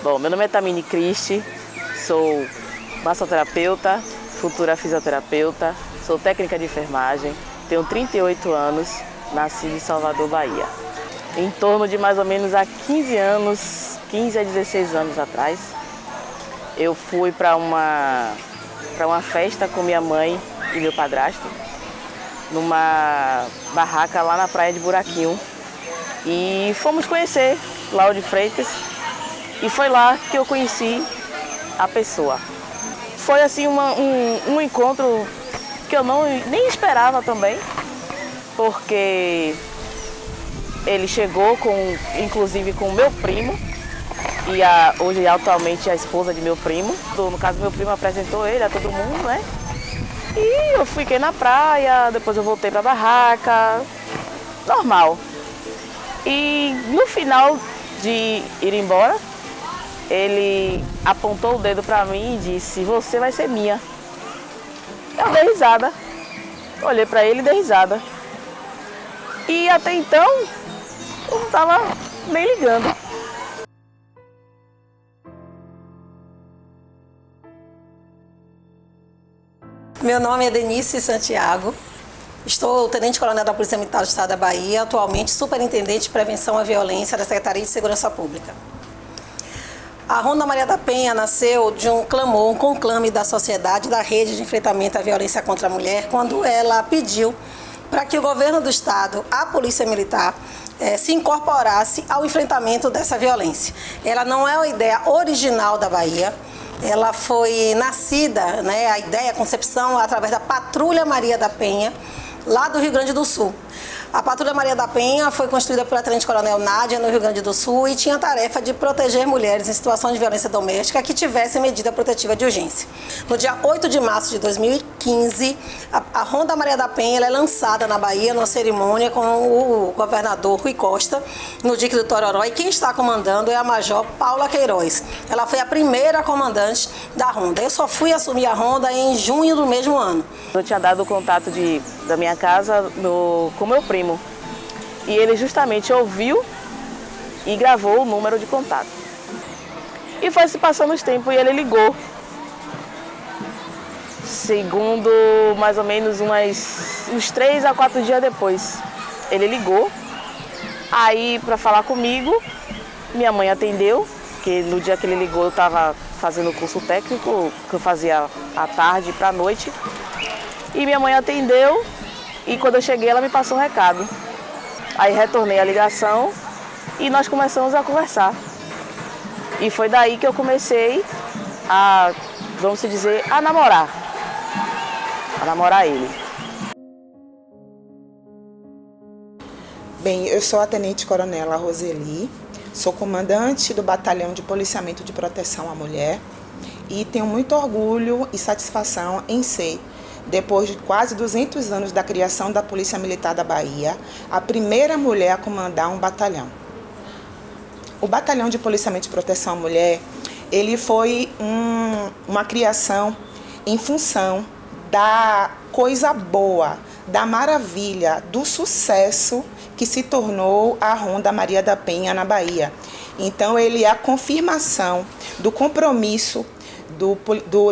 Bom, meu nome é Tamini Cristi, sou massoterapeuta, futura fisioterapeuta, sou técnica de enfermagem, tenho 38 anos, nasci em Salvador, Bahia. Em torno de mais ou menos há 15 anos, 15 a 16 anos atrás, eu fui para uma festa com minha mãe e meu padrasto, numa barraca lá na praia de Buraquinho. E fomos conhecer Lauro de Freitas e foi lá que eu conheci a pessoa. Foi assim um encontro que eu nem esperava também, porque ele chegou inclusive com o meu primo, e hoje atualmente a esposa de meu primo. No caso, meu primo apresentou ele a todo mundo, né? E eu fiquei na praia, depois eu voltei pra barraca, normal. E no final de ir embora, ele apontou o dedo pra mim e disse: "Você vai ser minha". Eu dei risada, olhei pra ele e dei risada. E até então, eu não tava nem ligando. Meu nome é Denise Santiago, estou tenente-coronel da Polícia Militar do Estado da Bahia, atualmente superintendente de prevenção à violência da Secretaria de Segurança Pública. A Ronda Maria da Penha nasceu de um clamor, um conclame da sociedade da rede de enfrentamento à violência contra a mulher, quando ela pediu para que o governo do Estado, a Polícia Militar, se incorporasse ao enfrentamento dessa violência. Ela não é uma ideia original da Bahia. Ela foi nascida, né, a ideia, a concepção, através da Patrulha Maria da Penha, lá do Rio Grande do Sul. A Patrulha Maria da Penha foi constituída pela Tenente-Coronel Nádia, no Rio Grande do Sul, e tinha a tarefa de proteger mulheres em situação de violência doméstica que tivessem medida protetiva de urgência. No dia 8 de março de 2015, a Ronda Maria da Penha ela é lançada na Bahia, numa cerimônia com o governador Rui Costa, no dique do Tororó, e quem está comandando é a Major Paula Queiroz. Ela foi a primeira comandante da Ronda. Eu só fui assumir a Ronda em junho do mesmo ano. Eu tinha dado o contato da minha casa com meu primo. E ele justamente ouviu e gravou o número de contato. E foi se passando os tempos e ele ligou. Segundo mais ou menos uns 3 a 4 dias depois, ele ligou. Aí para falar comigo, minha mãe atendeu, porque no dia que ele ligou eu estava fazendo curso técnico, que eu fazia à tarde para a noite. E minha mãe atendeu e quando eu cheguei ela me passou um recado. Aí retornei a ligação e nós começamos a conversar. E foi daí que eu comecei a, vamos dizer, a namorar ele. Bem, eu sou a Tenente-Coronela Roseli, sou comandante do Batalhão de Policiamento de Proteção à Mulher e tenho muito orgulho e satisfação em ser, depois de quase 200 anos da criação da Polícia Militar da Bahia, a primeira mulher a comandar um batalhão. O Batalhão de Policiamento de Proteção à Mulher, ele foi uma criação em função da coisa boa, da maravilha, do sucesso que se tornou a Ronda Maria da Penha na Bahia. Então, ele é a confirmação do compromisso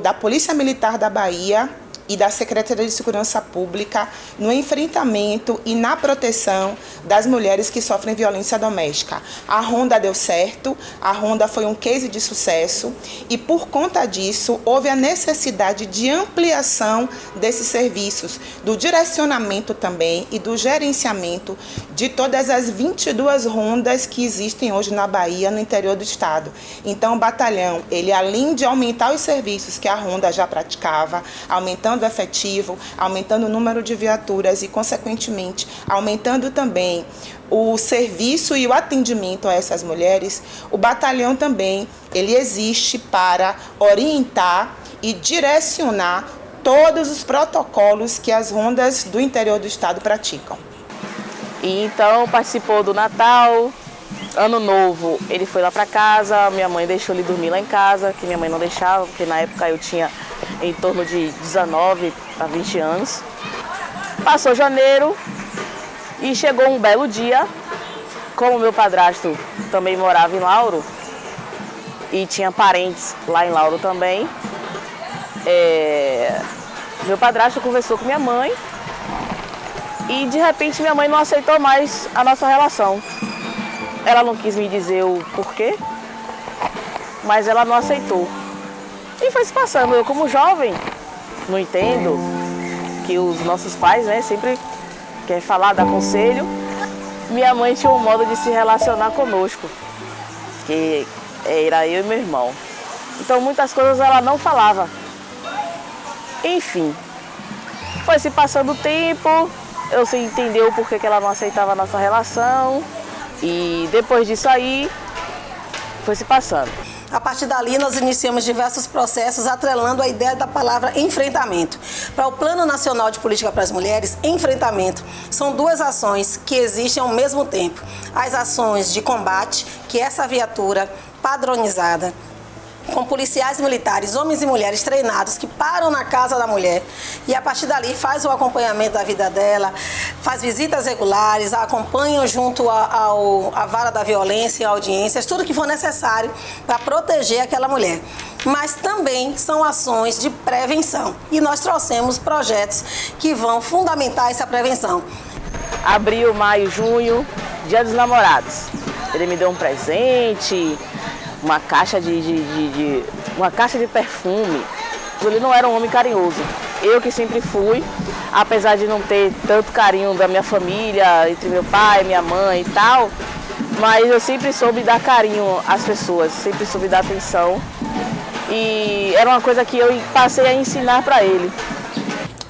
da Polícia Militar da Bahia e da Secretaria de Segurança Pública no enfrentamento e na proteção das mulheres que sofrem violência doméstica. A Ronda deu certo, a Ronda foi um case de sucesso e por conta disso houve a necessidade de ampliação desses serviços, do direcionamento também e do gerenciamento de todas as 22 rondas que existem hoje na Bahia, no interior do estado. Então o batalhão, ele além de aumentar os serviços que a Ronda já praticava, aumentando o efetivo, aumentando o número de viaturas e, consequentemente, aumentando também o serviço e o atendimento a essas mulheres, o batalhão também ele existe para orientar e direcionar todos os protocolos que as rondas do interior do estado praticam. E então participou do Natal, Ano Novo, ele foi lá para casa, minha mãe deixou ele dormir lá em casa, que minha mãe não deixava, porque na época eu tinha em torno de 19 a 20 anos. Passou janeiro e chegou um belo dia, como meu padrasto também morava em Lauro, e tinha parentes lá em Lauro também. Meu padrasto conversou com minha mãe e de repente minha mãe não aceitou mais a nossa relação. Ela não quis me dizer o porquê, mas ela não aceitou. E foi se passando. Eu, como jovem, não entendo que os nossos pais, né, sempre querem falar, dar conselho. Minha mãe tinha um modo de se relacionar conosco, que era eu e meu irmão. Então muitas coisas ela não falava. Enfim, foi se passando o tempo, eu sem entender o porquê que ela não aceitava a nossa relação. E depois disso aí, foi se passando. A partir dali, nós iniciamos diversos processos atrelando a ideia da palavra enfrentamento. Para o Plano Nacional de Política para as Mulheres, enfrentamento são duas ações que existem ao mesmo tempo. As ações de combate, que é essa viatura padronizada, com policiais militares, homens e mulheres treinados que param na casa da mulher e a partir dali faz o acompanhamento da vida dela, faz visitas regulares, a acompanham junto à vara da violência, audiências, tudo que for necessário para proteger aquela mulher. Mas também são ações de prevenção e nós trouxemos projetos que vão fundamentar essa prevenção. Abril, maio, junho, Dia dos Namorados. Ele me deu um presente, uma caixa de perfume. Ele não era um homem carinhoso. Eu que sempre fui, apesar de não ter tanto carinho da minha família, entre meu pai, minha mãe e tal, mas eu sempre soube dar carinho às pessoas, sempre soube dar atenção. E era uma coisa que eu passei a ensinar para ele.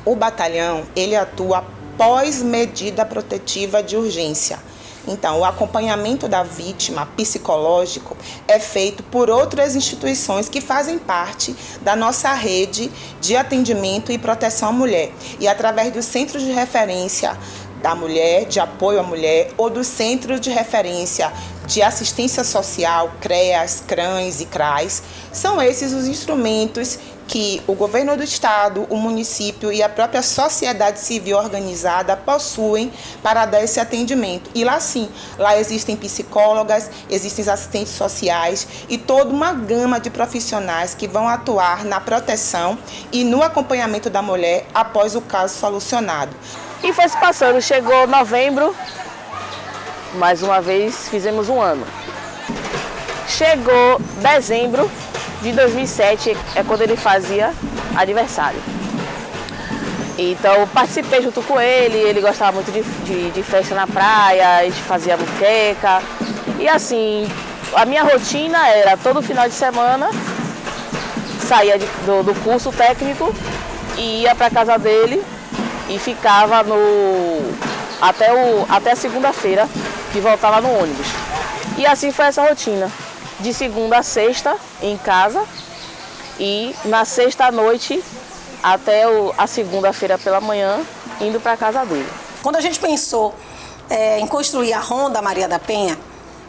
O batalhão, ele atua pós medida protetiva de urgência. Então, o acompanhamento da vítima psicológico é feito por outras instituições que fazem parte da nossa rede de atendimento e proteção à mulher. E através dos centros de referência da mulher, de apoio à mulher, ou do centro de referência de assistência social, CREAS, CRANs e CRAs, são esses os instrumentos que o governo do estado, o município e a própria sociedade civil organizada possuem para dar esse atendimento. E lá sim, lá existem psicólogas, existem assistentes sociais e toda uma gama de profissionais que vão atuar na proteção e no acompanhamento da mulher após o caso solucionado. E foi se passando, chegou novembro, mais uma vez fizemos um ano. Chegou dezembro de 2007, é quando ele fazia aniversário. Então eu participei junto com ele, ele gostava muito de festa na praia, a gente fazia muqueca. E assim, a minha rotina era todo final de semana, saía do curso técnico e ia para casa dele e ficava até a segunda-feira, que voltava no ônibus. E assim foi essa rotina. De segunda a sexta em casa e na sexta à noite até a segunda-feira pela manhã indo para a casa dele. Quando a gente pensou em construir a Ronda Maria da Penha,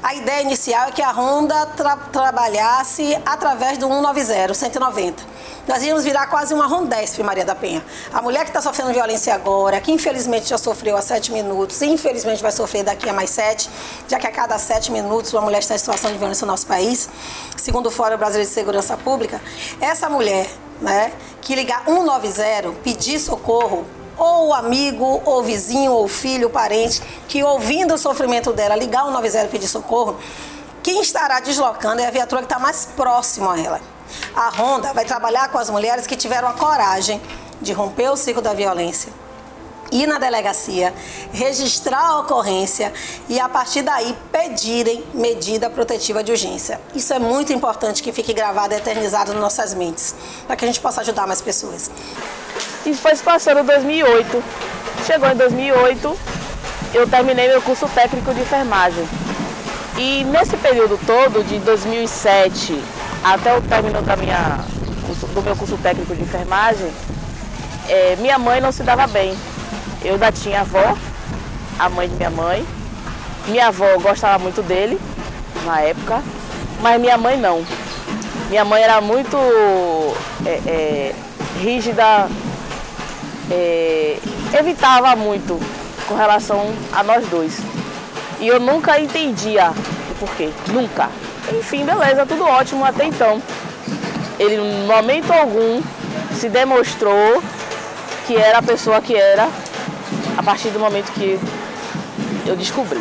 a ideia inicial é que a Ronda trabalhasse através do 190, 190. Nós íamos virar quase uma Rondesp Maria da Penha. A mulher que está sofrendo violência agora, que infelizmente já sofreu há 7 minutos, e infelizmente vai sofrer daqui a mais 7, já que a cada 7 minutos uma mulher está em situação de violência no nosso país, segundo o Fórum Brasileiro de Segurança Pública, essa mulher, né, que ligar 190, pedir socorro, ou o amigo, ou o vizinho, ou o filho, o parente, que ouvindo o sofrimento dela, ligar 190 e pedir socorro, quem estará deslocando é a viatura que está mais próximo a ela. A Ronda vai trabalhar com as mulheres que tiveram a coragem de romper o ciclo da violência, ir na delegacia, registrar a ocorrência e, a partir daí, pedirem medida protetiva de urgência. Isso é muito importante que fique gravado e eternizado nas nossas mentes, para que a gente possa ajudar mais pessoas. E foi se passando em 2008. Chegou em 2008, eu terminei meu curso técnico de enfermagem. E nesse período todo, de 2007 até o término do meu curso técnico de enfermagem, minha mãe não se dava bem. Eu ainda tinha avó, a mãe de minha mãe. Minha avó gostava muito dele, na época, mas minha mãe não. Minha mãe era muito rígida, evitava muito com relação a nós dois. E eu nunca entendia o porquê, nunca. Enfim, beleza, tudo ótimo até então. Ele, em momento algum, se demonstrou que era a pessoa que era a partir do momento que eu descobri.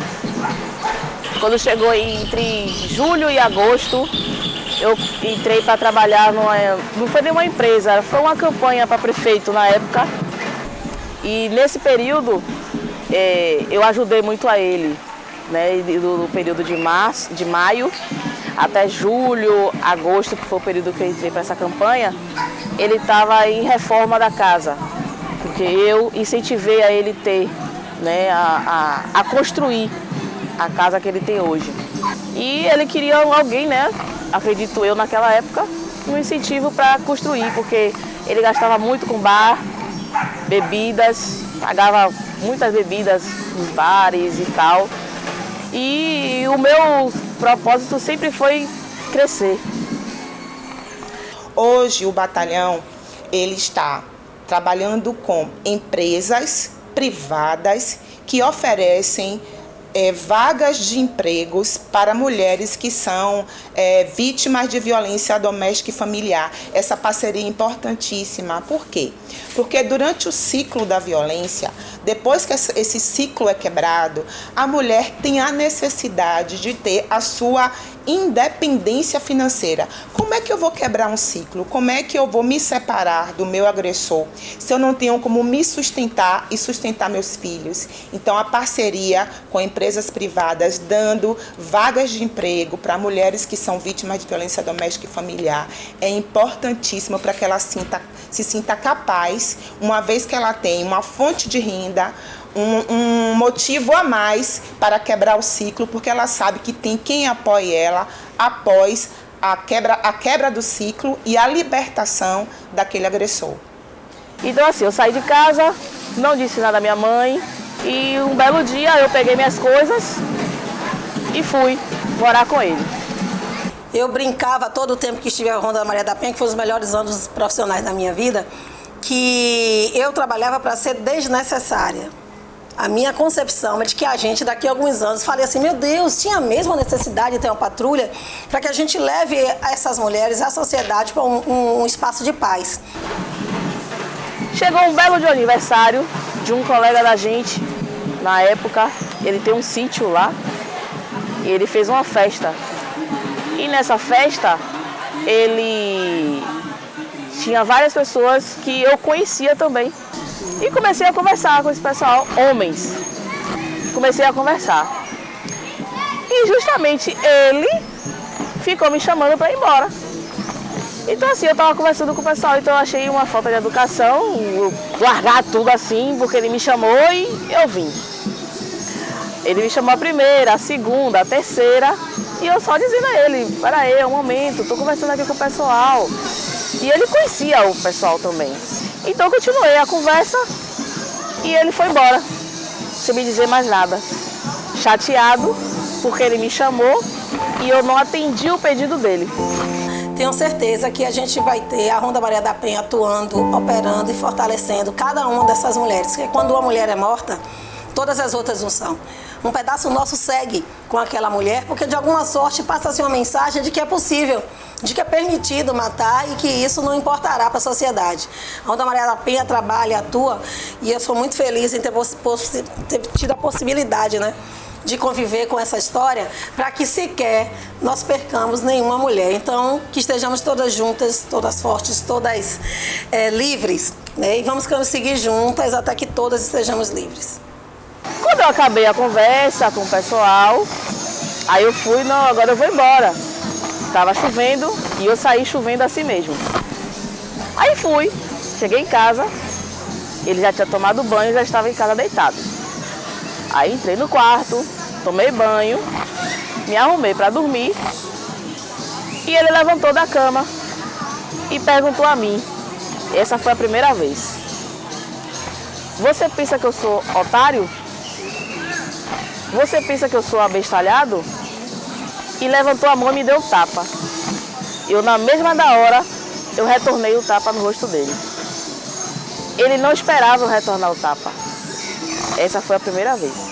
Quando chegou entre julho e agosto, eu entrei para trabalhar não foi nenhuma empresa, foi uma campanha para prefeito na época. E nesse período eu ajudei muito a ele, né? Do período de maio até julho, agosto, que foi o período que eu entrei para essa campanha, ele estava em reforma da casa, porque eu incentivei a ele ter, né, a construir a casa que ele tem hoje. E ele queria alguém, né, acredito eu naquela época, um incentivo para construir, porque ele gastava muito com bar, bebidas, pagava muitas bebidas nos bares e tal. E o meu propósito sempre foi crescer. Hoje o batalhão ele está trabalhando com empresas privadas que oferecem vagas de empregos para mulheres que são vítimas de violência doméstica e familiar. Essa parceria é importantíssima. Por quê? Porque durante o ciclo da violência, depois que esse ciclo é quebrado, a mulher tem a necessidade de ter a sua independência financeira. Como é que eu vou quebrar um ciclo? Como é que eu vou me separar do meu agressor se eu não tenho como me sustentar e sustentar meus filhos? Então, a parceria com empresas privadas dando vagas de emprego para mulheres que são vítimas de violência doméstica e familiar é importantíssimo para que ela se sinta capaz, uma vez que ela tem uma fonte de renda, um motivo a mais para quebrar o ciclo, porque ela sabe que tem quem apoie ela após a quebra do ciclo e a libertação daquele agressor. Então assim, eu saí de casa, não disse nada à minha mãe e um belo dia eu peguei minhas coisas e fui morar com ele. Eu brincava todo o tempo que estive na Ronda Maria da Penha, que foi os melhores anos profissionais da minha vida, que eu trabalhava para ser desnecessária. A minha concepção é de que a gente, daqui a alguns anos, falei assim, meu Deus, tinha mesmo a necessidade de ter uma patrulha para que a gente leve essas mulheres, a sociedade, para um espaço de paz. Chegou um belo de aniversário de um colega da gente, na época, ele tem um sítio lá, e ele fez uma festa. E nessa festa, ele tinha várias pessoas que eu conhecia também. E comecei a conversar com esse pessoal, homens. Comecei a conversar. E justamente ele ficou me chamando para ir embora. Então assim, eu estava conversando com o pessoal, então eu achei uma falta de educação, largar tudo assim, porque ele me chamou e eu vim. Ele me chamou a primeira, a segunda, a terceira, e eu só dizendo a ele, peraí, é um momento, estou conversando aqui com o pessoal. E ele conhecia o pessoal também. Então eu continuei a conversa e ele foi embora, sem me dizer mais nada. Chateado, porque ele me chamou e eu não atendi o pedido dele. Tenho certeza que a gente vai ter a Ronda Maria da Penha atuando, operando e fortalecendo cada uma dessas mulheres. Porque quando uma mulher é morta, todas as outras não são. Um pedaço nosso segue com aquela mulher, porque de alguma sorte passa-se uma mensagem de que é possível, de que é permitido matar e que isso não importará para a sociedade. A Ronda Maria da Penha trabalha, atua, e eu sou muito feliz em ter tido a possibilidade, né, de conviver com essa história, para que sequer nós percamos nenhuma mulher. Então, que estejamos todas juntas, todas fortes, todas livres, né, e vamos seguir juntas até que todas estejamos livres. Quando eu acabei a conversa com o pessoal, aí eu fui, não, agora eu vou embora. Estava chovendo e eu saí chovendo assim mesmo. Aí fui, cheguei em casa, ele já tinha tomado banho e já estava em casa deitado. Aí entrei no quarto, tomei banho, me arrumei para dormir e ele levantou da cama e perguntou a mim, essa foi a primeira vez, você pensa que eu sou otário? Você pensa que eu sou abestalhado? E levantou a mão e me deu um tapa. Eu, na mesma da hora, eu retornei o tapa no rosto dele. Ele não esperava eu retornar o tapa. Essa foi a primeira vez.